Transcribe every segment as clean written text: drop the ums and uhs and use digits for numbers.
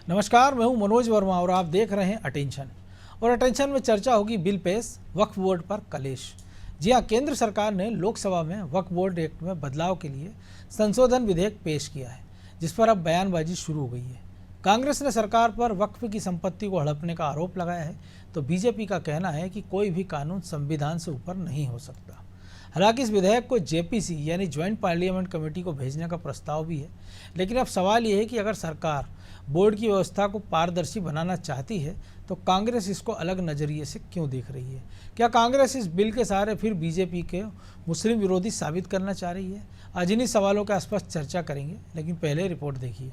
नमस्कार, मैं हूं मनोज वर्मा और आप देख रहे हैं अटेंशन। और अटेंशन में चर्चा होगी बिल पेश वक्फ बोर्ड पर कलेश। जी हां, केंद्र सरकार ने लोकसभा में वक्फ बोर्ड एक्ट में बदलाव के लिए संशोधन विधेयक पेश किया है, जिस पर अब बयानबाजी शुरू हो गई है। कांग्रेस ने सरकार पर वक्फ की संपत्ति को हड़पने का आरोप लगाया है, तो बीजेपी का कहना है कि कोई भी कानून संविधान से ऊपर नहीं हो सकता। हालांकि इस विधेयक को जेपीसी यानी ज्वाइंट पार्लियामेंट कमेटी को भेजने का प्रस्ताव भी है, लेकिन अब सवाल ये है कि अगर सरकार बोर्ड की व्यवस्था को पारदर्शी बनाना चाहती है तो कांग्रेस इसको अलग नज़रिए से क्यों देख रही है। क्या कांग्रेस इस बिल के सहारे फिर बीजेपी के मुस्लिम विरोधी साबित करना चाह रही है? आज इन्हीं सवालों के आसपास चर्चा करेंगे, लेकिन पहले रिपोर्ट देखिए।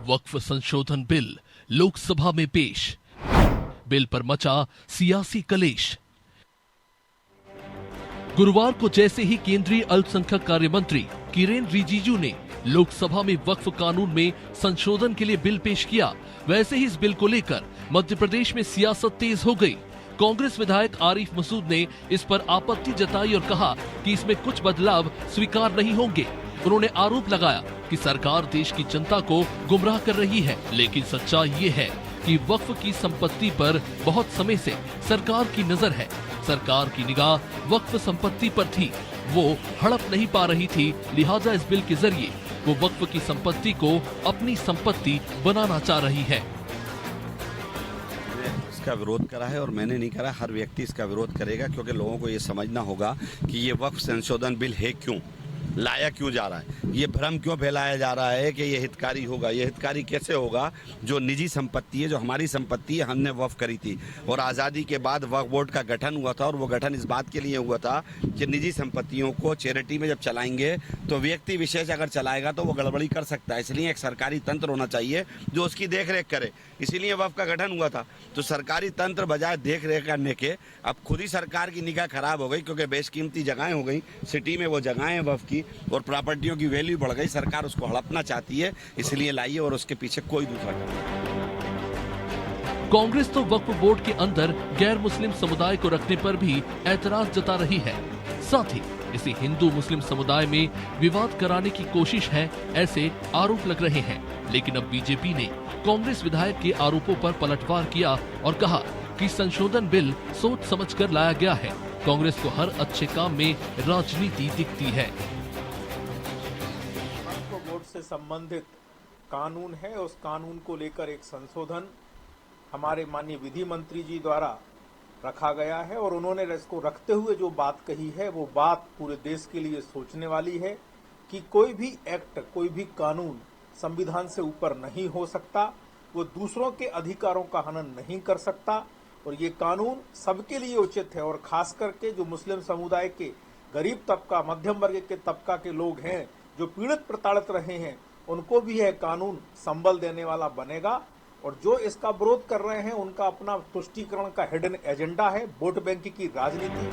वक्फ संशोधन बिल लोकसभा में पेश। बिल पर मचा सियासी कलेश। गुरुवार को जैसे ही केंद्रीय अल्पसंख्यक कार्य मंत्री किरेन रिजिजू ने लोकसभा में वक्फ कानून में संशोधन के लिए बिल पेश किया, वैसे ही इस बिल को लेकर मध्य प्रदेश में सियासत तेज हो गई। कांग्रेस विधायक आरिफ मसूद ने इस पर आपत्ति जताई और कहा कि इसमें कुछ बदलाव स्वीकार नहीं होंगे। उन्होंने आरोप लगाया कि सरकार देश की जनता को गुमराह कर रही है, लेकिन सच्चाई ये है कि वक्फ की संपत्ति पर बहुत समय से सरकार की नजर है। सरकार की निगाह वक्फ संपत्ति पर थी, वो हड़प नहीं पा रही थी, लिहाजा इस बिल के जरिए वो वक्फ की संपत्ति को अपनी संपत्ति बनाना चाह रही है। इसका विरोध करा है और मैंने नहीं करा, हर व्यक्ति इसका विरोध करेगा, क्योंकि लोगों को ये समझना होगा कि ये वक्फ संशोधन बिल है क्यों, लाया क्यों जा रहा है, ये भ्रम क्यों फैलाया जा रहा है कि ये हितकारी होगा। ये हितकारी कैसे होगा? जो निजी संपत्ति है, जो हमारी संपत्ति है, हमने वक्फ करी थी और आज़ादी के बाद वक्फ बोर्ड का गठन हुआ था, और वो गठन इस बात के लिए हुआ था कि निजी संपत्तियों को चैरिटी में जब चलाएंगे तो व्यक्ति विशेष अगर चलाएगा तो वो गड़बड़ी कर सकता है। इसलिए एक सरकारी तंत्र होना चाहिए जो उसकी देख रेख करे, इसीलिए वक्फ का गठन हुआ था। तो सरकारी तंत्र बजाय देख रेख करने के अब खुद ही सरकार की निगाह खराब हो गई, क्योंकि बेशकीमती जगहें हो गई सिटी में, वो जगहें वक्फ की और प्रॉपर्टियों की वैल्यू बढ़ गई। सरकार उसको हड़पना चाहती है, इसलिए लाई है और उसके पीछे कोई दूसरा कारण। कांग्रेस तो वक्फ बोर्ड के अंदर गैर मुस्लिम समुदाय को रखने पर भी ऐतराज जता रही है। साथ ही इसे हिंदू मुस्लिम समुदाय में विवाद कराने की कोशिश है, ऐसे आरोप लग रहे हैं। लेकिन अब बीजेपी ने कांग्रेस विधायक के आरोपों पर पलटवार किया और कहा कि संशोधन बिल सोच समझकर लाया गया है। कांग्रेस को हर अच्छे काम में राजनीति दिखती है। बोर्ड से संबंधित कानून है, उस कानून को लेकर एक संशोधन हमारे माननीय विधि मंत्री जी द्वारा रखा गया है, और उन्होंने इसको रखते हुए जो बात कही है वो बात पूरे देश के लिए सोचने वाली है कि कोई भी एक्ट, कोई भी कानून संविधान से ऊपर नहीं हो सकता, वो दूसरों के अधिकारों का हनन नहीं कर सकता, और ये कानून सबके लिए उचित है। और खास करके जो मुस्लिम समुदाय के गरीब तबका, मध्यम वर्ग के तबका के लोग हैं, जो पीड़ित प्रताड़ित रहे हैं, उनको भी यह कानून संबल देने वाला बनेगा। और जो इसका विरोध कर रहे हैं उनका अपना तुष्टीकरण का हिडन एजेंडा है, वोट बैंक की राजनीति।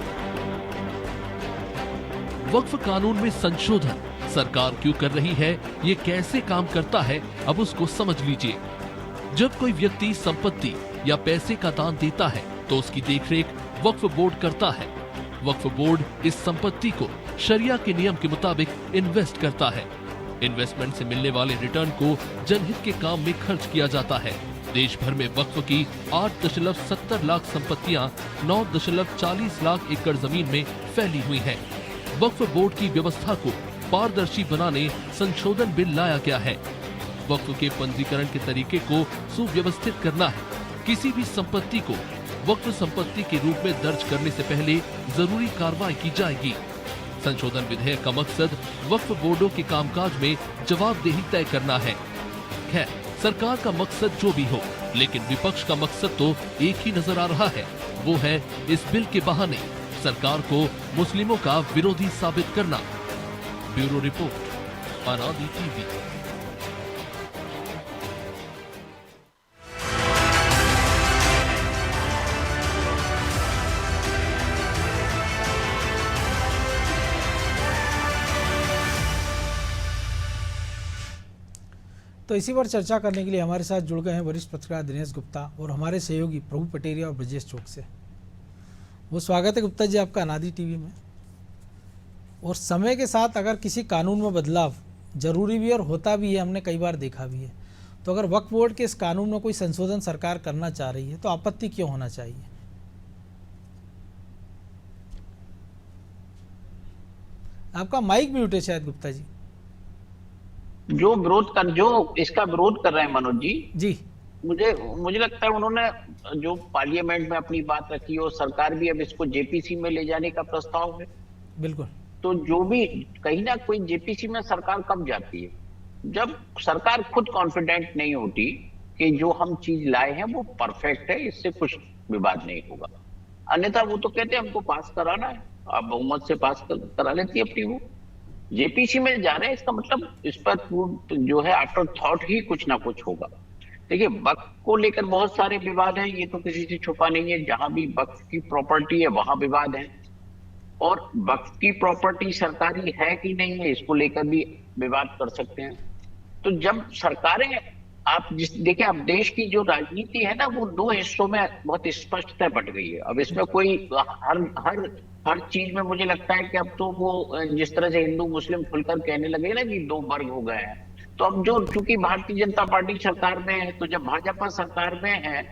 वक्फ कानून में संशोधन सरकार क्यों कर रही है, ये कैसे काम करता है, अब उसको समझ लीजिए। जब कोई व्यक्ति संपत्ति या पैसे का दान देता है तो उसकी देखरेख वक्फ बोर्ड करता है। वक्फ बोर्ड इस संपत्ति को शरिया के नियम के मुताबिक इन्वेस्ट करता है। इन्वेस्टमेंट से मिलने वाले रिटर्न को जनहित के काम में खर्च किया जाता है। देश भर में वक्फ की 8.70 लाख संपत्तियां 9.40 लाख एकड़ जमीन में फैली हुई हैं। वक्फ बोर्ड की व्यवस्था को पारदर्शी बनाने संशोधन बिल लाया गया है। वक्फ के पंजीकरण के तरीके को सुव्यवस्थित करना है। किसी भी संपत्ति को वक्फ संपत्ति के रूप में दर्ज करने से पहले जरूरी कार्रवाई की जाएगी। संशोधन विधेयक का मकसद वक्फ बोर्डों के कामकाज में जवाबदेही तय करना है। खैर, सरकार का मकसद जो भी हो, लेकिन विपक्ष का मकसद तो एक ही नजर आ रहा है, वो है इस बिल के बहाने सरकार को मुस्लिमों का विरोधी साबित करना। ब्यूरो रिपोर्ट, अनादि टीवी। तो इसी पर चर्चा करने के लिए हमारे साथ जुड़ गए हैं वरिष्ठ पत्रकार दिनेश गुप्ता और हमारे सहयोगी प्रभु पटेरिया और ब्रजेश चौक से। वो स्वागत है गुप्ता जी आपका अनादि टीवी में। और समय के साथ अगर किसी कानून में बदलाव जरूरी भी और होता भी है, हमने कई बार देखा भी है, तो अगर वक्फ बोर्ड के इस कानून में कोई संशोधन सरकार करना चाह रही है तो आपत्ति क्यों होना चाहिए? आपका माइक म्यूट है शायद गुप्ता जी। जो इसका विरोध कर रहे हैं मनोज जी, मुझे लगता है उन्होंने जो पार्लियामेंट में अपनी बात रखी और सरकार भी अब इसको जेपीसी में ले जाने का प्रस्ताव है। बिल्कुल। तो जो भी कहीं ना कोई जेपीसी में सरकार कब जाती है? जब सरकार खुद कॉन्फिडेंट नहीं होती कि जो हम चीज लाए हैं वो परफेक्ट है, इससे कुछ विवाद नहीं होगा। अन्यथा वो तो कहते हैं हमको पास कराना है, आप बहुमत से पास करा लेती है अपनी। वो जेपीसी में जा रहे हैं, इसका मतलब इस पर जो है आफ्टर थॉट ही कुछ ना कुछ होगा। देखिए, वक्फ को लेकर बहुत सारे विवाद हैं, ये तो किसी से छुपा नहीं है। जहां भी वक्फ की प्रॉपर्टी है वहां विवाद है, और वक्फ की प्रॉपर्टी सरकारी है कि नहीं है इसको लेकर भी विवाद कर सकते हैं। तो जब सरकारें देखिए, अब देश की जो राजनीति है ना, वो दो हिस्सों में बहुत स्पष्टता बट गई है। अब इसमें कोई हर चीज में मुझे लगता है कि अब तो वो जिस तरह से हिंदू मुस्लिम खुलकर कहने लगे ना कि दो वर्ग हो गए हैं, तो अब जो चूंकि भारतीय जनता पार्टी सरकार में है, तो जब भाजपा सरकार में है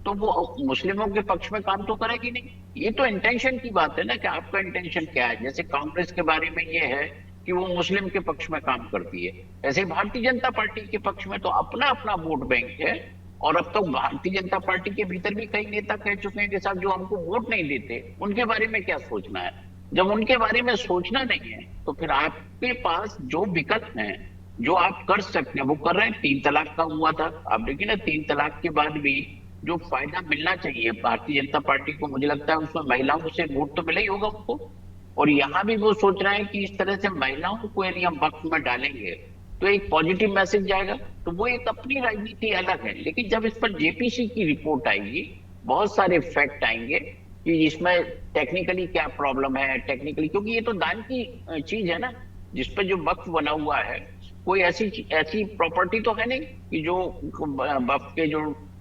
तो वो मुस्लिमों के पक्ष में काम तो करेगी नहीं। ये तो इंटेंशन की बात है ना कि आपका इंटेंशन क्या है। जैसे कांग्रेस के बारे में ये है कि वो मुस्लिम के पक्ष में काम करती है, ऐसे भारतीय जनता पार्टी के पक्ष में तो अपना अपना वोट बैंक है। और अब तक भारतीय जनता पार्टी के भीतर भी कई नेता कह चुके हैं कि साहब जो हमको वोट नहीं देते उनके बारे में क्या सोचना है। जब उनके बारे में सोचना नहीं है तो फिर आपके पास जो विकल्प हैं, जो आप कर सकते हैं वो कर रहे हैं। 3 तलाक का हुआ था, आप देखिए ना, 3 तलाक के बाद भी जो फायदा मिलना चाहिए भारतीय जनता पार्टी को, मुझे लगता है उसमें महिलाओं से वोट तो मिला ही होगा उनको। और यहाँ भी वो सोच रहे हैं कि इस तरह से महिलाओं को यदि हम वक्फ में डालेंगे तो एक पॉजिटिव मैसेज जाएगा। तो वो एक अपनी राजनीति अलग है। लेकिन जब इस पर जेपीसी की रिपोर्ट आएगी, बहुत सारे फैक्ट आएंगे कि इसमें टेक्निकली क्या प्रॉब्लम है, टेक्निकली, क्योंकि ये तो दान की चीज है ना, जिसपे जो वक्फ बना हुआ है, कोई ऐसी प्रॉपर्टी तो है नहीं कि जो वक्फ के जो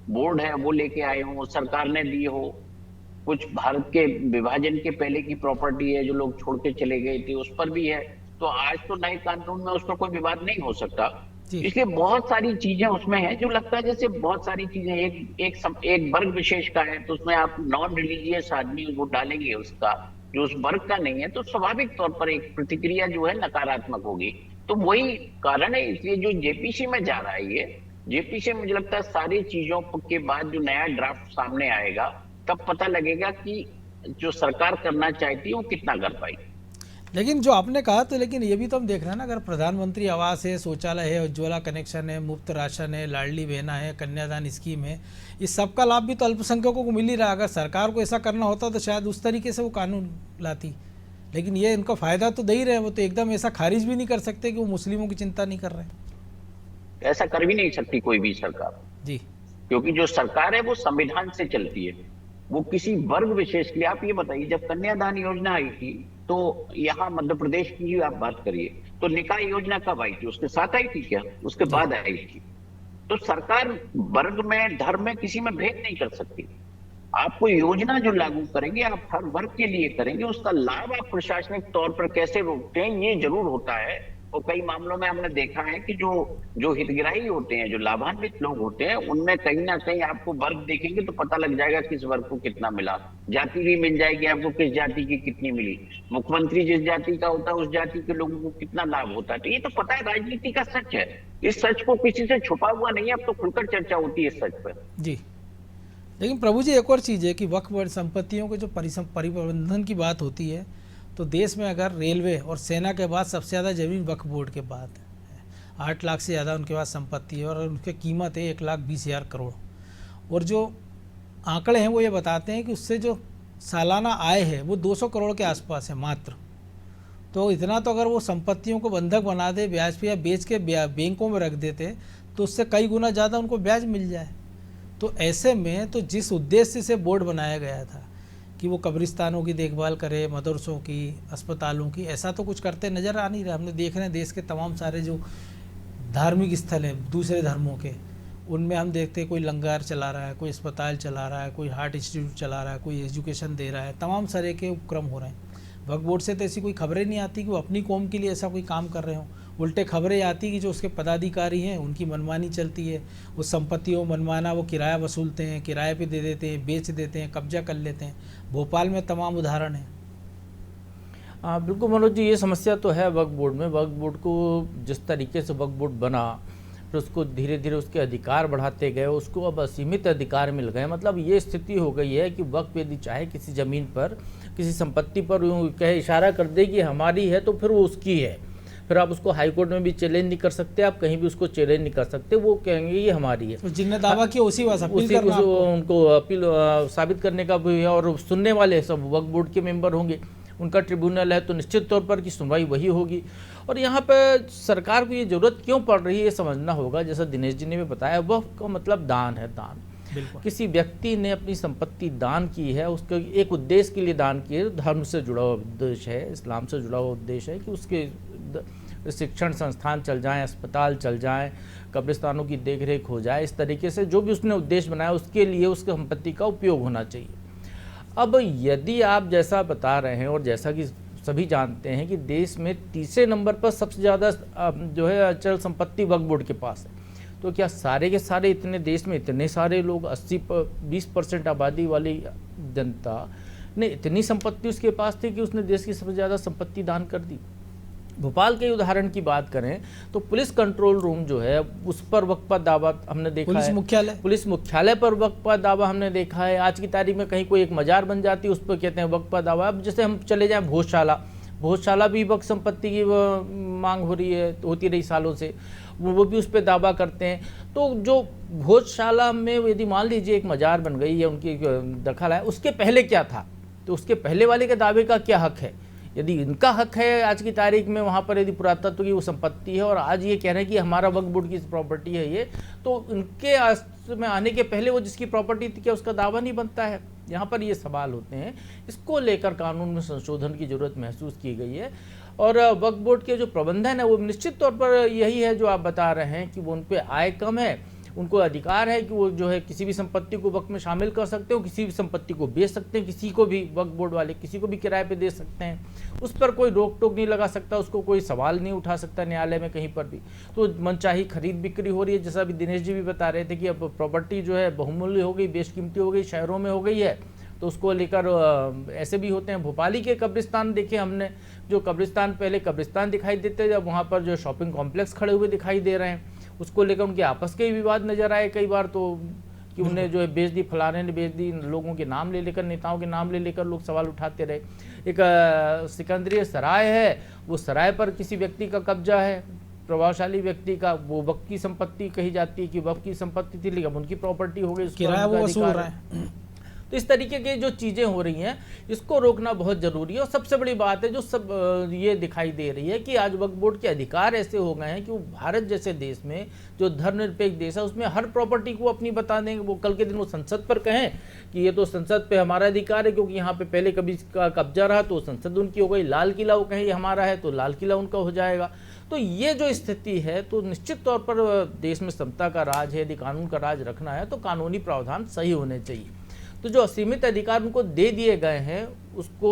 बोर्ड है वो लेके आए हो, सरकार ने दी हो। कुछ भारत के विभाजन के पहले की प्रॉपर्टी है जो लोग छोड़ के चले गए थे, उस पर भी है। तो आज तो नए कानून में उस पर कोई विवाद नहीं हो सकता। इसलिए बहुत सारी चीजें उसमें हैं जो लगता है जैसे बहुत सारी चीजें एक वर्ग विशेष का है, तो उसमें आप नॉन रिलीजियस आदमी वो डालेंगे उसका, जो उस वर्ग का नहीं है, तो स्वाभाविक तौर पर एक प्रतिक्रिया जो है नकारात्मक होगी। तो वही कारण है, इसलिए जो जेपीसी में जा रहा है, ये जेपीसी मुझे लगता है सारी चीजों के बाद जो नया ड्राफ्ट सामने आएगा तब पता लगेगा कि जो सरकार करना चाहती है वो कितना कर पाई। लेकिन जो आपने कहा, तो लेकिन ये भी तो हम देख रहे हैं ना, अगर प्रधानमंत्री आवास है, शौचालय है, उज्ज्वला कनेक्शन है, मुफ्त राशन है, लाडली बहना है, कन्यादान स्कीम है, इस सब का लाभ भी तो अल्पसंख्यकों को मिल ही रहा। अगर सरकार को ऐसा करना होता तो शायद उस तरीके से वो कानून लाती, लेकिन ये इनको फायदा तो दे ही रहे हैं। वो तो एकदम ऐसा खारिज भी नहीं कर सकते कि वो मुस्लिमों की चिंता नहीं कर रहे हैं। ऐसा कर भी नहीं सकती कोई भी सरकार जी, क्योंकि जो सरकार है वो संविधान से चलती है, वो किसी वर्ग विशेष के लिए। आप ये बताइए, जब कन्यादान योजना आई थी तो यहाँ मध्य प्रदेश की आप बात करिए, तो निकाय योजना कब आई थी? उसके साथ आई थी क्या? उसके बाद आई थी। तो सरकार वर्ग में, धर्म में किसी में भेद नहीं कर सकती। आपको योजना जो लागू करेंगे आप हर वर्ग के लिए करेंगे, उसका लाभ आप प्रशासनिक तौर पर कैसे रोकते हैं ये जरूर होता है। और कई मामलों में हमने देखा है कि जो हितग्राही होते हैं, जो लाभान्वित लोग होते हैं, उनमें कहीं ना कहीं आपको वर्ग देखेंगे तो पता लग जाएगा किस वर्ग को कितना मिला। जाति भी मिल जाएगी आपको, किस जाति की कितनी मिली। मुख्यमंत्री जिस जाति का होता है उस जाति के लोगों को कितना लाभ होता है। तो ये तो पता है, राजनीति का सच है। इस सच को किसी से छुपा हुआ नहीं है, अब तो खुलकर चर्चा होती है इस सच पर। जी। लेकिन प्रभु जी, एक और चीज़ है कि वक्फ संपत्तियों के जो परिप्रबंधन की बात होती है, तो देश में अगर रेलवे और सेना के बाद सबसे ज़्यादा ज़मीन वक्फ बोर्ड के बाद है। 8 लाख से ज़्यादा उनके पास संपत्ति है और उनकी कीमत है 1,20,000 करोड़। और जो आंकड़े हैं वो ये बताते हैं कि उससे जो सालाना आय है वो 200 करोड़ के आसपास है मात्र। तो इतना तो अगर वो संपत्तियों को बंधक बना दे, ब्याज पे या बेच के बैंकों में रख देते, तो उससे कई गुना ज़्यादा उनको ब्याज मिल जाए। तो ऐसे में तो जिस उद्देश्य से बोर्ड बनाया गया था कि वो कब्रिस्तानों की देखभाल करे, मदरसों की, अस्पतालों की, ऐसा तो कुछ करते नज़र आ नहीं रहा। हमने देख रहे हैं देश के तमाम सारे जो धार्मिक स्थल है दूसरे धर्मों के, उनमें हम देखते हैं कोई लंगर चला रहा है, कोई अस्पताल चला रहा है, कोई हार्ट इंस्टीट्यूट चला रहा है, कोई एजुकेशन दे रहा है, तमाम तरह के उपक्रम हो रहे हैं। वक्फ बोर्ड से तो ऐसी कोई खबरें नहीं आती कि वो अपनी कौम के लिए ऐसा कोई काम कर रहे हों। उल्टे खबरें आती कि जो उसके पदाधिकारी हैं उनकी मनमानी चलती है, उस संपत्तियों मनमाना वो किराया वसूलते हैं, किराए पे दे देते हैं, बेच देते हैं, कब्जा कर लेते हैं। भोपाल में तमाम उदाहरण हैं। बिल्कुल मनोज जी, ये समस्या तो है वक्फ बोर्ड में। वक्फ बोर्ड को जिस तरीके से वक्फ बोर्ड बना, फिर उसको धीरे धीरे उसके अधिकार बढ़ाते गए, उसको अब असीमित अधिकार मिल गए। मतलब ये स्थिति हो गई है कि वक्फ यदि चाहे किसी ज़मीन पर, किसी संपत्ति पर कहे, इशारा कर दे कि हमारी है, तो फिर वो उसकी है। फिर आप उसको हाई कोर्ट में भी चैलेंज नहीं कर सकते, आप कहीं भी उसको चैलेंज नहीं कर सकते, वो कहेंगे ये हमारी है। तो जिनने दावा किया उसी उनको अपील साबित करने का भी है, और सुनने वाले सब वक्फ बोर्ड के मेंबर होंगे, उनका ट्रिब्यूनल है, तो निश्चित तौर पर की सुनवाई वही होगी। और यहाँ पर सरकार को ये जरूरत क्यों पड़ रही है ये समझना होगा। जैसा दिनेश जी ने भी बताया, वक्फ का मतलब दान है, दान। किसी व्यक्ति ने अपनी संपत्ति दान की है, उसके एक उद्देश्य के लिए दान की है, धर्म से जुड़ा हुआ उद्देश्य है, इस्लाम से जुड़ा हुआ उद्देश्य है कि उसके शिक्षण संस्थान चल जाएं, अस्पताल चल जाएं, कब्रिस्तानों की देखरेख हो जाए, इस तरीके से जो भी उसने उद्देश्य बनाया उसके लिए उसकी संपत्ति का उपयोग होना चाहिए। अब यदि आप जैसा बता रहे हैं और जैसा कि सभी जानते हैं कि देश में तीसरे नंबर पर सबसे ज़्यादा जो है अचल संपत्ति वक्फ बोर्ड के पास है, तो क्या सारे के सारे इतने देश में इतने सारे लोग 20% आबादी वाली जनता ने इतनी संपत्ति उसके पास थी कि उसने देश की सबसे ज़्यादा संपत्ति दान कर दी। भोपाल के उदाहरण की बात करें तो पुलिस कंट्रोल रूम जो है उस पर वक्फ पर दावा हमने देखा है, पुलिस मुख्यालय पर वक्फ पर दावा हमने देखा है। आज की तारीख में कहीं कोई एक मजार बन जाती है, उस पर कहते हैं वक्फ पर दावा। अब जैसे हम चले जाएं भोजशाला भी वक्फ संपत्ति की मांग हो रही है, होती रही सालों से, वो भी उस पर दावा करते हैं। तो जो भोजशाला में यदि मान लीजिए एक मजार बन गई है, उनकी दखल है, उसके पहले क्या था, तो उसके पहले वाले के दावे का क्या हक है? यदि इनका हक है आज की तारीख में वहाँ पर, यदि पुरातत्व की वो संपत्ति है और आज ये कह रहे हैं कि हमारा वक्फ बोर्ड की प्रॉपर्टी है ये, तो इनके में आने के पहले वो जिसकी प्रॉपर्टी थी क्या उसका दावा नहीं बनता है? यहाँ पर ये सवाल होते हैं। इसको लेकर कानून में संशोधन की जरूरत महसूस की गई है। और वक्फ बोर्ड के जो प्रबंधन है वो निश्चित तौर पर यही है जो आप बता रहे हैं कि वो उन पर आय कम है, उनको अधिकार है कि वो जो है किसी भी संपत्ति को वक्फ में शामिल कर सकते हो, किसी भी संपत्ति को बेच सकते हैं, किसी को भी वक्फ बोर्ड वाले किसी को भी किराए पे दे सकते हैं, उस पर कोई रोक टोक नहीं लगा सकता, उसको कोई सवाल नहीं उठा सकता न्यायालय में कहीं पर भी। तो मनचाही खरीद बिक्री हो रही है, जैसा भी दिनेश जी भी बता रहे थे कि अब प्रॉपर्टी जो है बहुमूल्य हो गई, बेशकीमती हो गई, शहरों में हो गई है, तो उसको लेकर ऐसे भी होते हैं। भोपाली के कब्रिस्तान देखे हमने, जो कब्रिस्तान पहले कब्रिस्तान दिखाई देते थे, अब वहाँ पर जो शॉपिंग कॉम्प्लेक्स खड़े हुए दिखाई दे रहे हैं, उसको लेकर उनके आपस के विवाद नजर आए कई बार, तो कि उन्हें जो है बेच दी, फलाने ने बेच दी, लोगों के नाम ले लेकर, नेताओं के नाम ले लेकर लोग सवाल उठाते रहे। एक सिकंदरी सराय है, वो सराय पर किसी व्यक्ति का कब्जा है, प्रभावशाली व्यक्ति का, वो वक्फ की संपत्ति कही जाती है कि वक्फ की संपत्ति थी, लेकिन उनकी प्रॉपर्टी हो गई, किराया वो वसूल रहा है। तो इस तरीके की जो चीज़ें हो रही हैं इसको रोकना बहुत ज़रूरी है। और सबसे बड़ी बात है जो सब ये दिखाई दे रही है कि आज वक्फ बोर्ड के अधिकार ऐसे हो गए हैं कि वो भारत जैसे देश में, जो धर्मनिरपेक्ष देश है, उसमें हर प्रॉपर्टी को अपनी बता देंगे। वो कल के दिन वो संसद पर कहें कि ये तो संसद पे हमारा अधिकार है क्योंकि यहाँ पे पहले कभी का कब्जा रहा, तो संसद उनकी हो गई। लाल किला वो कहें ये हमारा है, तो लाल किला उनका हो जाएगा। तो ये जो स्थिति है, तो निश्चित तौर पर देश में समता का राज है, यदि कानून का राज रखना है तो कानूनी प्रावधान सही होने चाहिए। तो जो असीमित अधिकार उनको दे दिए गए हैं उसको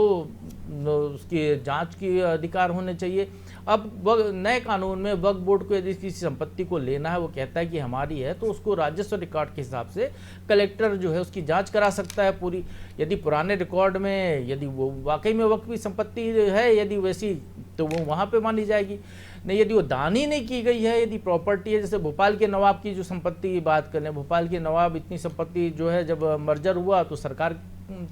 उसकी जांच की अधिकार होने चाहिए। अब नए कानून में वक्फ बोर्ड को यदि किसी संपत्ति को लेना है, वो कहता है कि हमारी है, तो उसको राजस्व रिकॉर्ड के हिसाब से कलेक्टर जो है उसकी जांच करा सकता है पूरी। यदि पुराने रिकॉर्ड में यदि वो वाकई में वक्फ की संपत्ति है यदि वैसी, तो वो वहाँ पे मानी जाएगी। नहीं, यदि वो दान ही नहीं की गई है, यदि प्रॉपर्टी है, जैसे भोपाल के नवाब की जो संपत्ति की बात करें, भोपाल के नवाब इतनी संपत्ति जो है जब मर्जर हुआ तो सरकार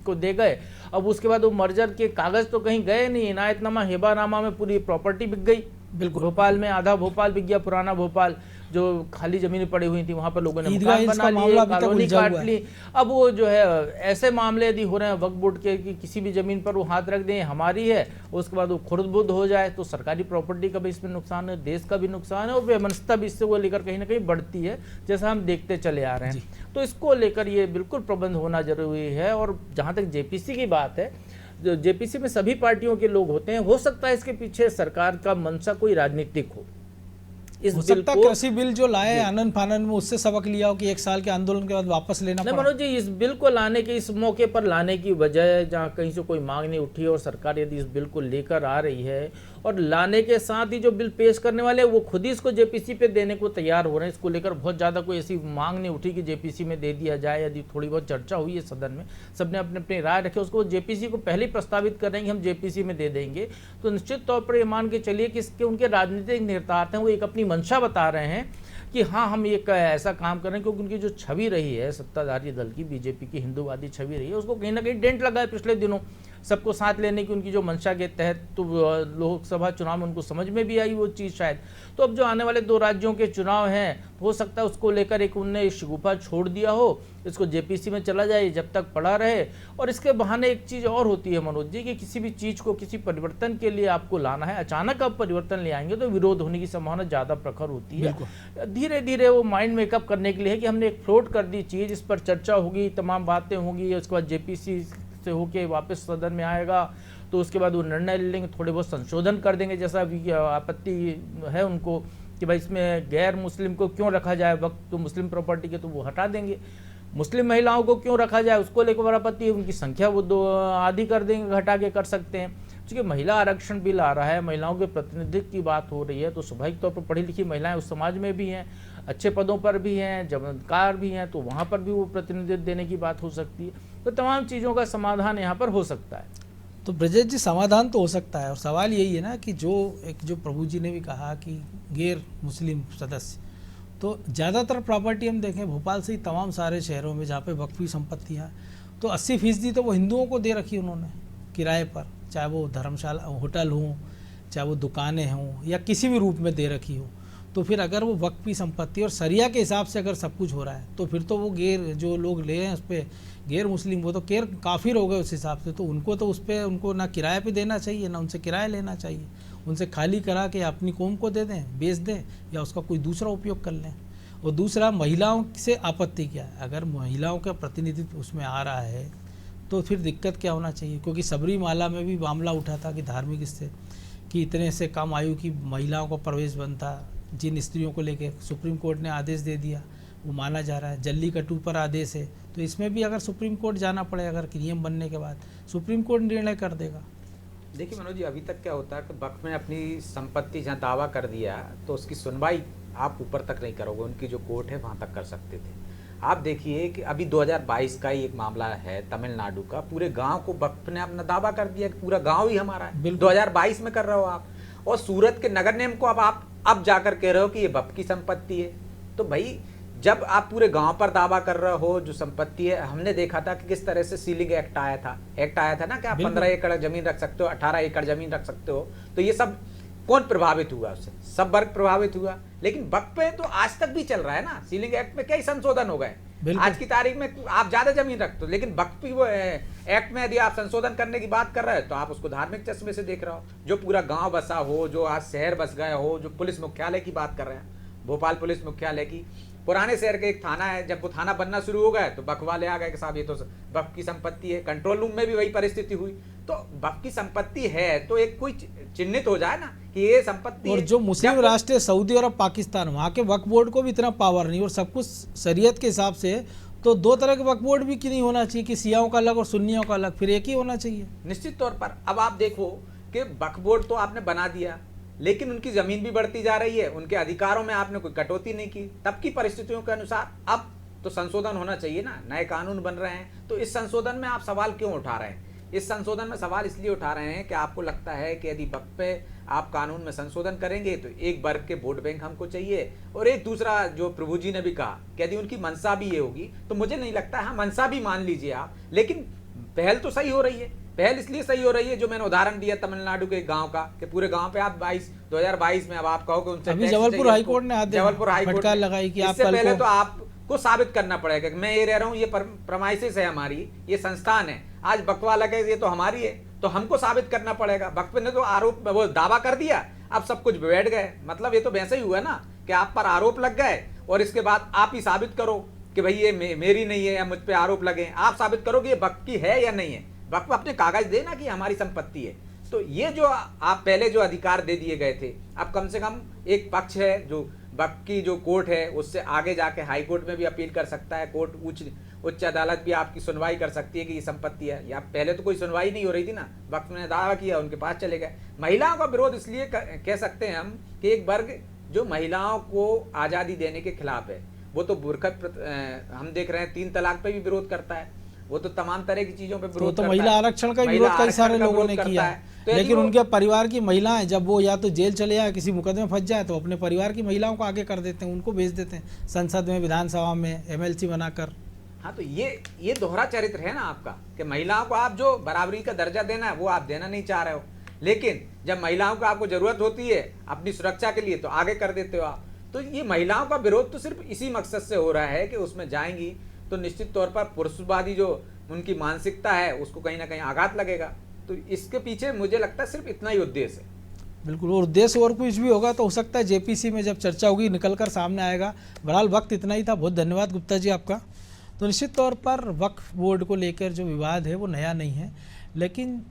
को दे गए। अब उसके बाद वो मर्जर के कागज तो कहीं गए नहीं, इनायतनामा हिबानामा में पूरी प्रॉपर्टी बिक गई। बिल्कुल, भोपाल में आधा भोपाल बिक गया, पुराना भोपाल जो खाली जमीनें पड़ी हुई थी वहां पर लोगों ने मकान बना लिए, कॉलोनी काट ली। अब वो जो है ऐसे मामले यदि हो रहे हैं वक्फ बोर्ड के कि किसी भी जमीन पर वो हाथ रख दें हमारी है, उसके बाद वो खुर्द-बुर्द हो जाए, तो सरकारी प्रॉपर्टी का भी इसमें नुकसान है, देश का भी नुकसान है, और वैमनस्यता भी इससे वो लेकर कहीं ना कहीं बढ़ती है, जैसा हम देखते चले आ रहे हैं। तो इसको लेकर ये बिल्कुल प्रबंध होना जरूरी है। और जहाँ तक जेपीसी की बात है, जो जेपीसी में सभी पार्टियों के लोग होते हैं, हो सकता है इसके पीछे सरकार का मंशा कोई राजनीतिक हो, इस हो बिल सकता है को कृषि बिल जो लाए आनंद फानन में उससे सबक लिया हो कि 1 साल के आंदोलन के बाद वापस लेना नहीं पड़ा। मनोज जी, इस बिल को लाने के, इस मौके पर लाने की वजह, जहाँ कहीं से कोई मांग नहीं उठी और सरकार यदि इस बिल को लेकर आ रही है और लाने के साथ ही जो बिल पेश करने वाले हैं वो खुद ही इसको जेपीसी पे देने को तैयार हो रहे हैं। इसको लेकर बहुत ज़्यादा कोई ऐसी मांग नहीं उठी कि जेपीसी में दे दिया जाए। यदि थोड़ी बहुत चर्चा हुई है सदन में, सबने अपने अपनी राय रखे, उसको जेपीसी को पहले ही प्रस्तावित कर रहे हैं कि हम जेपीसी में दे देंगे, तो निश्चित तौर पर ये मान के चलिए कि इसके उनके राजनीतिक निर्धारक हैं वो एक अपनी मंशा बता रहे हैं कि हाँ हम एक ऐसा काम कर रहे हैं, क्योंकि उनकी जो छवि रही है सत्ताधारी दल की, बीजेपी की हिंदूवादी छवि रही है, उसको कहीं ना कहीं डेंट लगा है पिछले दिनों। सबको साथ लेने की उनकी जो मंशा के तहत तो लोकसभा चुनाव में उनको समझ में भी आई वो चीज़ शायद। तो अब जो आने वाले 2 राज्यों के चुनाव हैं, हो सकता है उसको लेकर एक उनने शगुफा छोड़ दिया हो, इसको जेपीसी में चला जाए जब तक पड़ा रहे। और इसके बहाने एक चीज़ और होती है मनोज जी कि किसी भी चीज़ को, किसी परिवर्तन के लिए आपको लाना है, अचानक आप परिवर्तन ले आएंगे तो विरोध होने की संभावना ज़्यादा प्रखर होती है। धीरे धीरे वो माइंड मेकअप करने के लिए है कि हमने एक फ्लोट कर दी चीज़, इस पर चर्चा होगी, तमाम बातें होंगी, उसके बाद जेपीसी से होके वापस सदन में आएगा, तो उसके बाद वो निर्णय ले लेंगे, थोड़े बहुत संशोधन कर देंगे जैसा अभी आपत्ति है उनको कि भाई इसमें गैर मुस्लिम को क्यों रखा जाए, वक्त तो मुस्लिम प्रॉपर्टी के तो वो हटा देंगे, मुस्लिम महिलाओं को क्यों रखा जाए उसको लेकर आपत्ति है, उनकी संख्या वो 2 आधी कर देंगे, घटा के कर सकते हैं। क्योंकि महिला आरक्षण बिल आ रहा है, महिलाओं के प्रतिनिधित्व की बात हो रही है, तो स्वाभाविक तौर पर पढ़ी लिखी महिलाएं उस समाज में भी हैं, अच्छे पदों पर भी हैं, जमानतकार भी हैं, तो वहाँ पर भी वो प्रतिनिधित्व देने की बात हो सकती है। तो तमाम चीज़ों का समाधान यहाँ पर हो सकता है। तो ब्रजेश जी, समाधान तो हो सकता है, और सवाल यही है ना कि जो प्रभु जी ने भी कहा कि गैर मुस्लिम सदस्य, तो ज़्यादातर प्रॉपर्टी हम देखें भोपाल से ही तमाम सारे शहरों में जहाँ पे वक्फी संपत्तियाँ, तो 80% तो वो हिंदुओं को दे रखी उन्होंने किराए पर, चाहे वो धर्मशाला होटल हों, चाहे वो दुकानें हों, या किसी भी रूप में दे रखी हो। तो फिर अगर वो वक्फी संपत्ति और शरिया के हिसाब से अगर सब कुछ हो रहा है, तो फिर तो वो गैर जो लोग ले हैं उस पर गैर मुस्लिम, वो तो गैर काफिर हो गए उस हिसाब से। तो उनको तो उस पर उनको ना किराए पे देना चाहिए, ना उनसे किराया लेना चाहिए, उनसे खाली करा के अपनी कौम को दे दें, बेच दें, या उसका कोई दूसरा उपयोग कर लें। और दूसरा, महिलाओं से आपत्ति क्या है? अगर महिलाओं का प्रतिनिधित्व उसमें आ रहा है तो फिर दिक्कत क्या होना चाहिए? क्योंकि सबरीमाला में भी मामला उठा था कि धार्मिक इससे कि इतने से कम आयु की महिलाओं को प्रवेश बनता, जिन स्त्रियों को लेके सुप्रीम कोर्ट ने आदेश दे दिया वो माना जा रहा है। जल्लीकट्टू पर आदेश है, तो इसमें भी अगर सुप्रीम कोर्ट जाना पड़े, अगर नियम बनने के बाद सुप्रीम कोर्ट निर्णय कर देगा। देखिए मनोज जी, अभी तक क्या होता है कि वक्फ में अपनी संपत्ति जहाँ दावा कर दिया तो उसकी सुनवाई आप ऊपर तक नहीं करोगे, उनकी जो कोर्ट है वहाँ तक कर सकते थे। आप देखिए कि अभी 2022 का ही एक मामला है तमिलनाडु का, पूरे गांव को वक्फ ने अपना दावा कर दिया कि पूरा गांव ही हमारा है। 2022 में कर रहे हो आप, और सूरत के नगर निगम को अब जाकर कह रहे हो कि ये वक्फ की संपत्ति है। तो भाई जब आप पूरे गांव पर दावा कर रहे हो जो संपत्ति है, हमने देखा था कि किस तरह से सीलिंग एक्ट आया था ना कि आप 15 एकड़ जमीन रख सकते हो, 18 एकड़ जमीन रख सकते हो। तो ये सब कौन प्रभावित हुआ? उससे सब वर्ग प्रभावित हुआ। लेकिन वक्फ पे तो आज तक भी चल रहा है ना, सीलिंग एक्ट में कई संशोधन हो गए। आज की तारीख में आप ज्यादा जमीन रखते हो, लेकिन वक्फ वो एक्ट में यदि आप संशोधन करने की बात कर रहे हो तो आप उसको धार्मिक चश्मे से देख रहे हो। जो पूरा गांव बसा हो, जो आज शहर बस गए हो, जो पुलिस मुख्यालय की बात कर रहे हैं, भोपाल पुलिस मुख्यालय की, पुराने शहर का एक थाना है, जब वो थाना बनना शुरू हो गया तो वक्फ वाले आ गए कि साहब ये तो वक्फ की संपत्ति है। कंट्रोल रूम में भी वही परिस्थिति हुई। तो वक्फ की संपत्ति है तो एक कोई चिन्हित हो जाए ना कि ये संपत्ति। और जो मुस्लिम राष्ट्र है सऊदी अरब, पाकिस्तान, वहाँ के वक्फ बोर्ड को भी इतना पावर नहीं, और सब कुछ शरीयत के हिसाब से तो 2 तरह के वक्फ बोर्ड भी क्यों नहीं होना चाहिए कि शियाओं का अलग और सुन्नियों का अलग, फिर एक ही होना चाहिए। निश्चित तौर पर अब आप देखो कि वक्फ बोर्ड तो आपने बना दिया, लेकिन उनकी जमीन भी बढ़ती जा रही है, उनके अधिकारों में आपने कोई कटौती नहीं की। तब की परिस्थितियों के अनुसार अब तो संशोधन होना चाहिए ना, नए कानून बन रहे हैं। तो इस संशोधन में आप सवाल क्यों उठा रहे हैं? इस संशोधन में सवाल इसलिए उठा रहे हैं कि आपको लगता है कि यदि वक्फ पे आप कानून में संशोधन करेंगे तो एक वर्ग के वोट बैंक हमको चाहिए, और एक दूसरा जो प्रभु जी ने भी कहा कि यदि उनकी मंशा भी ये होगी, तो मुझे नहीं लगता, हाँ मंशा भी मान लीजिए आप, लेकिन पहल तो सही हो रही है। पहल इसलिए सही हो रही है, जो मैंने उदाहरण दिया तमिलनाडु के गांव का, कि पूरे गांव पे आप 2022 में अब आप कहोगे उनसे अभी जबलपुर हाईकोर्ट ने जबलपुर हाईकोर्ट लगाई कि इससे पहले तो आपको साबित करना पड़ेगा कि मैं ये रह रहा हूँ, ये प्रमाइसिस है हमारी, ये संस्थान है, आज वक्फ वाला कहे ये तो हमारी है, तो हमको साबित करना पड़ेगा। वक्फ ने तो आरोप वो दावा कर दिया, अब सब कुछ बैठ गए। मतलब ये तो वैसे ही हुआ ना कि आप पर आरोप लग गए और इसके बाद आप ही साबित करो कि भाई ये मेरी नहीं है या मुझ पे आरोप लगे। आप साबित करो कि ये वक्फ की है या नहीं है। वक्फ अपने कागज देना कि हमारी संपत्ति है। तो ये जो आप पहले जो अधिकार दे दिए गए थे, अब कम से कम एक पक्ष है जो वक्फ की जो कोर्ट है उससे आगे जाके हाई कोर्ट में भी अपील कर सकता है, कोर्ट उच्च अदालत भी आपकी सुनवाई कर सकती है कि ये संपत्ति है। या पहले तो कोई सुनवाई नहीं हो रही थी ना, वक्फ ने दावा किया, उनके पास चले गए। महिलाओं का विरोध इसलिए कह सकते हैं हम कि एक वर्ग जो महिलाओं को आज़ादी देने के खिलाफ है, वो तो बुरखा हम देख रहे हैं 3 तलाक पे भी विरोध करता है, वो तो तमाम तरह की चीजों पे विरोध तो करता महिला है। आरक्षण का महिला विरोध कई आरक्षण सारे का लोगों विरोध ने करता किया है। है, तो यदि लेकिन वो- उनके परिवार की महिलाएं जब वो या तो जेल चले जाए, किसी मुकदमे में फंस जाए, तो अपने परिवार की महिलाओं को आगे कर देते हैं, उनको भेज देते हैं संसद में, विधानसभा में MLC बनाकर। हाँ, तो ये दोहरा चरित्र है ना आपका कि महिलाओं को आप जो बराबरी का दर्जा देना है वो आप देना नहीं चाह रहे हो, लेकिन जब महिलाओं को आपको जरूरत होती है अपनी सुरक्षा के लिए तो आगे कर देते हो आप। तो ये महिलाओं का विरोध तो सिर्फ इसी मकसद से हो रहा है कि उसमें जाएंगी तो निश्चित तौर पर पुरुषवादी जो उनकी मानसिकता है उसको कहीं ना कहीं आघात लगेगा। तो इसके पीछे मुझे लगता है सिर्फ इतना ही उद्देश्य है। बिल्कुल, और उद्देश्य और कुछ भी होगा तो हो सकता है JPC में जब चर्चा होगी निकल कर सामने आएगा। बहरहाल वक्त इतना ही था, बहुत धन्यवाद गुप्ता जी आपका। तो निश्चित तौर पर वक्फ बोर्ड को लेकर जो विवाद है वो नया नहीं है, लेकिन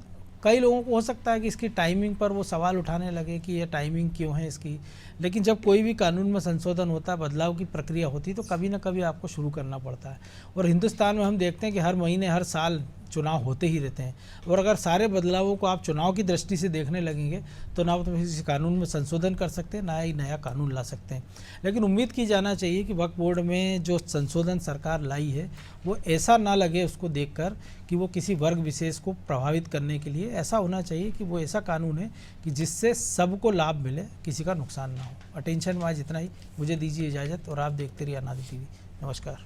कई लोगों को हो सकता है कि इसकी टाइमिंग पर वो सवाल उठाने लगे कि ये टाइमिंग क्यों है इसकी। लेकिन जब कोई भी कानून में संशोधन होता है, बदलाव की प्रक्रिया होती है, तो कभी ना कभी आपको शुरू करना पड़ता है। और हिंदुस्तान में हम देखते हैं कि हर महीने हर साल चुनाव होते ही रहते हैं, और अगर सारे बदलावों को आप चुनाव की दृष्टि से देखने लगेंगे तो ना तो किसी कानून में संशोधन कर सकते हैं, ना ही नया कानून ला सकते हैं। लेकिन उम्मीद की जाना चाहिए कि वक्फ बोर्ड में जो संशोधन सरकार लाई है वो ऐसा ना लगे उसको देखकर कि वो किसी वर्ग विशेष को प्रभावित करने के लिए। ऐसा होना चाहिए कि वो ऐसा कानून है कि जिससे सबको लाभ मिले, किसी का नुकसान ना हो। अटेंशन में आज इतना ही, मुझे दीजिए इजाज़त और आप देखते रहिए अनादि TV। नमस्कार।